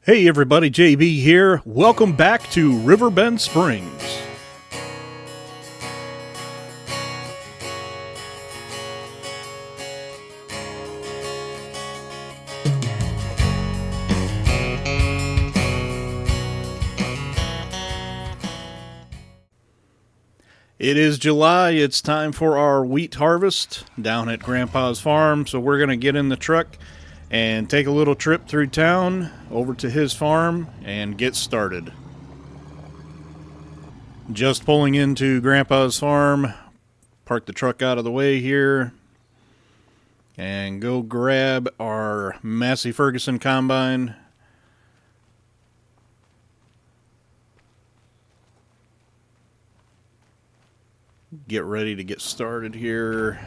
Hey everybody, JB here. Welcome back to Riverbend Springs. It is July. It's time for our wheat harvest down at Grandpa's farm. So we're going to get in the truck and take a little trip through town over to his farm and get started. Just pulling into Grandpa's farm, park the truck out of the way here, and go grab our Massey Ferguson combine. Get ready to get started here.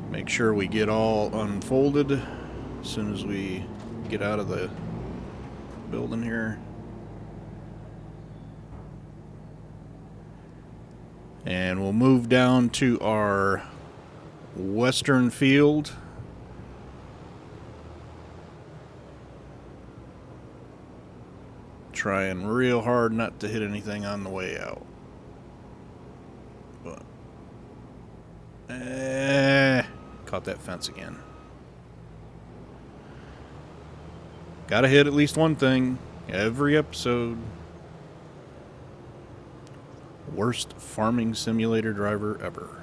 Make sure we get all unfolded as soon as we get out of the building here. And we'll move down to our western field. Trying real hard not to hit anything on the way out. But caught that fence again. Gotta hit at least one thing every episode. Worst farming simulator driver ever.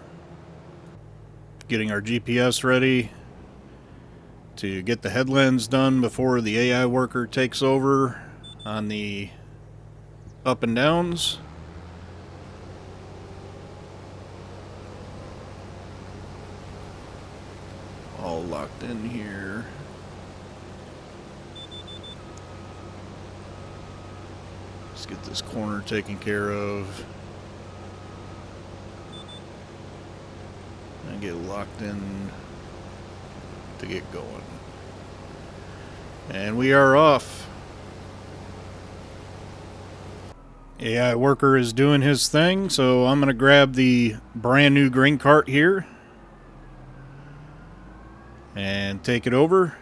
Getting our GPS ready to get the headlands done before the AI worker takes over on the up and downs. All locked in here. Let's get this corner taken care of. And get locked in to get going. And we are off. AI worker is doing his thing, so I'm going to grab the brand new grain cart here and take it over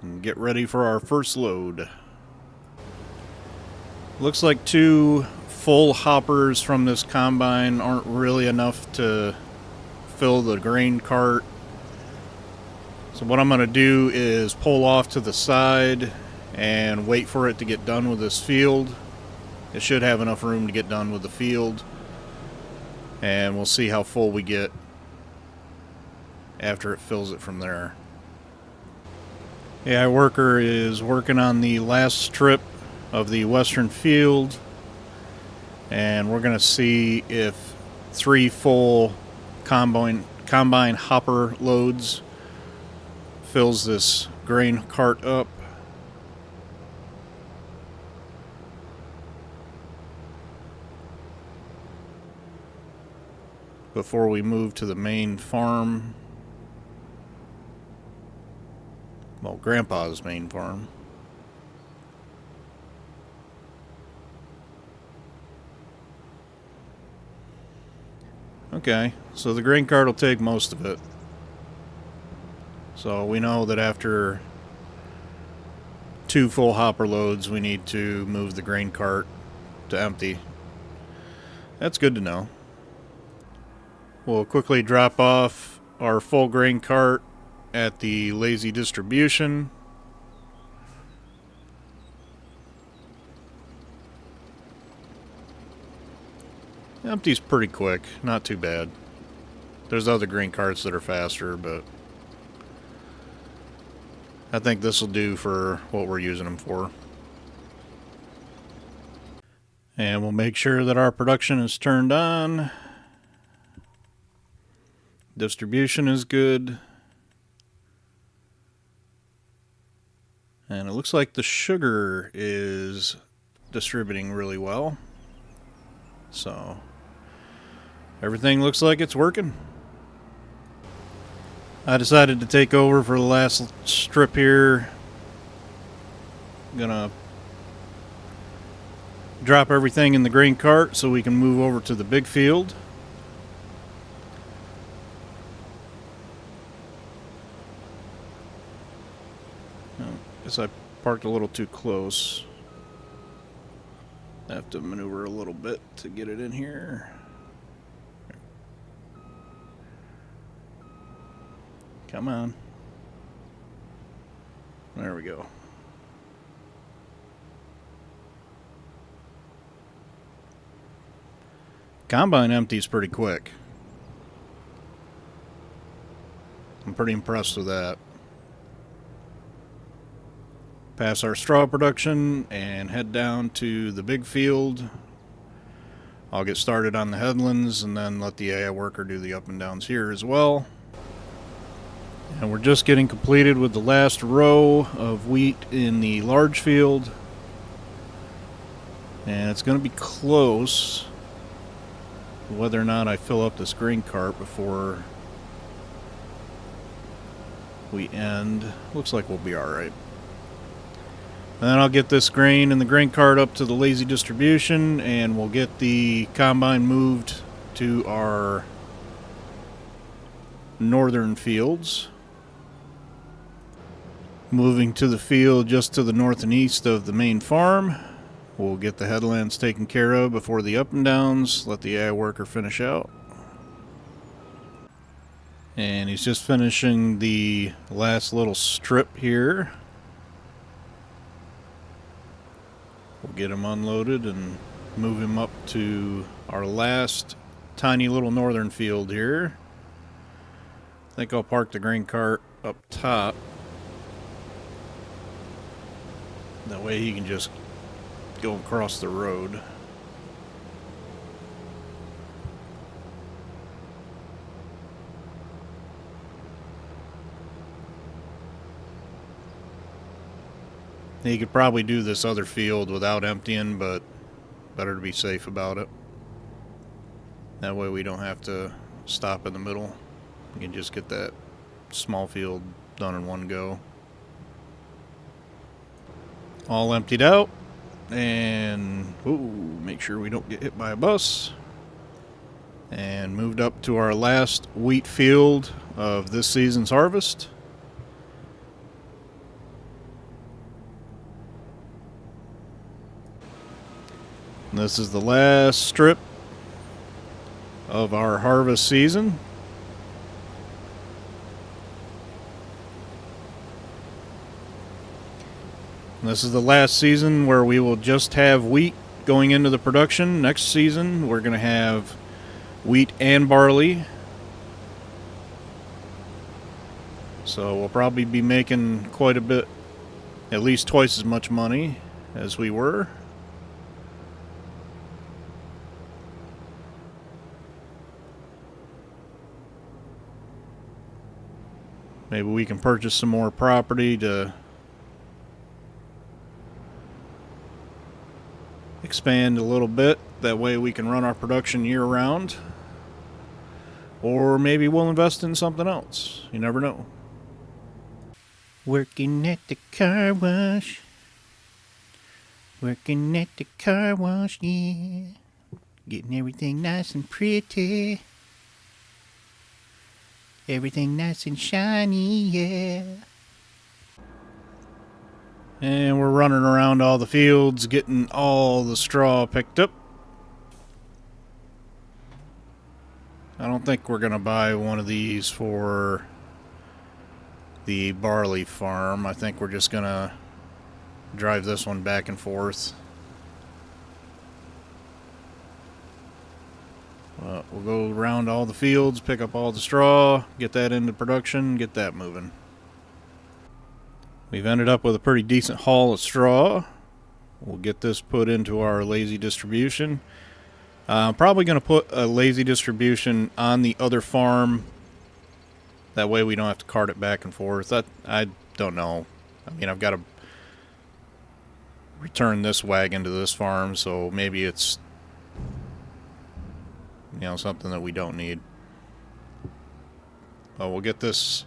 and get ready for our first load. Looks like 2 full hoppers from this combine aren't really enough to fill the grain cart. So what I'm going to do is pull off to the side and wait for it to get done with this field. It should have enough room to get done with the field, and we'll see how full we get after it fills it from there. AI worker is working on the last strip of the western field, and we're going to see if 3 full combine hopper loads fills this grain cart up. Before we move to the main farm. Well, Grandpa's main farm. Okay, so the grain cart will take most of it. So we know that after 2 full hopper loads, we need to move the grain cart to empty. That's good to know. We'll quickly drop off our full grain cart at the Lazy Distribution. Empty's pretty quick, not too bad. There's other grain carts that are faster, but I think this will do for what we're using them for. And we'll make sure that our production is turned on. Distribution is good. And it looks like the sugar is distributing really well. So everything looks like it's working. I decided to take over for the last strip here. I'm gonna drop everything in the grain cart so we can move over to the big field. Guess I parked a little too close. I have to maneuver a little bit to get it in here. Come on. There we go. Combine empties pretty quick. I'm pretty impressed with that. Pass our straw production and head down to the big field. I'll get started on the headlands and then let the AI worker do the up and downs here as well. And we're just getting completed with the last row of wheat in the large field. And it's going to be close whether or not I fill up this grain cart before we end. Looks like we'll be alright. Then I'll get this grain in the grain cart up to the lazy distribution, and we'll get the combine moved to our northern fields. Moving to the field just to the north and east of the main farm. We'll get the headlands taken care of before the up and downs. Let the AI worker finish out. And he's just finishing the last little strip here. We'll get him unloaded and move him up to our last tiny little northern field here. I think I'll park the grain cart up top. That way he can just go across the road. He could probably do this other field without emptying, but better to be safe about it. That way we don't have to stop in the middle. We can just get that small field done in one go. All emptied out. And make sure we don't get hit by a bus. And moved up to our last wheat field of this season's harvest. This is the last strip of our harvest season. This is the last season where we will just have wheat going into the production. Next season we're going to have wheat and barley. So we'll probably be making quite a bit, at least twice as much money as we were. Maybe we can purchase some more property to expand a little bit. That way we can run our production year-round. Or maybe we'll invest in something else. You never know. Working at the car wash. Working at the car wash, yeah. Getting everything nice and pretty. Everything nice and shiny, yeah. And we're running around all the fields, getting all the straw picked up. I don't think we're going to buy one of these for the barley farm. I think we're just going to drive this one back and forth. We'll go around all the fields, pick up all the straw, get that into production, get that moving. We've ended up with a pretty decent haul of straw. We'll get this put into our lazy distribution. I'm probably going to put a lazy distribution on the other farm. That way we don't have to cart it back and forth. I don't know. I mean, I've got to return this wagon to this farm, so maybe it's, you know, something that we don't need. But we'll get this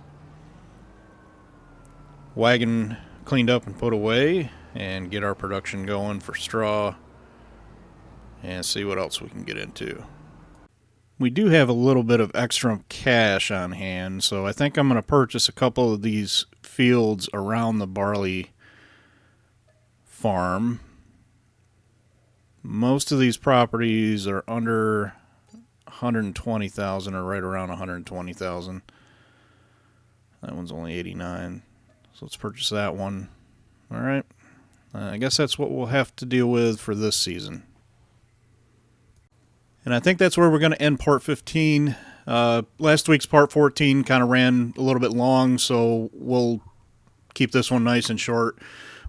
wagon cleaned up and put away and get our production going for straw and see what else we can get into. we do have a little bit of extra cash on hand, so I think I'm going to purchase a couple of these fields around the barley farm. Most of these properties are under 120,000 or right around 120,000. That one's only 89, so let's purchase that one. All right, I guess that's what we'll have to deal with for this season. And I think that's where we're going to end part 15. Last week's part 14 kind of ran a little bit long, so we'll keep this one nice and short.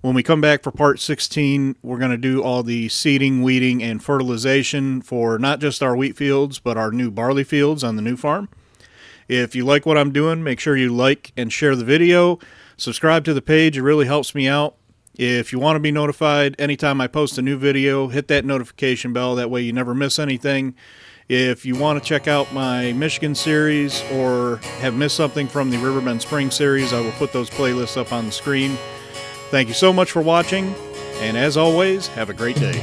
When we come back for part 16, we're going to do all the seeding, weeding, and fertilization for not just our wheat fields, but our new barley fields on the new farm. If you like what I'm doing, make sure you like and share the video. Subscribe to the page. It really helps me out. If you want to be notified anytime I post a new video, hit that notification bell. That way you never miss anything. If you want to check out my Michigan series or have missed something from the Riverbend Springs series, I will put those playlists up on the screen. Thank you so much for watching, and as always, have a great day.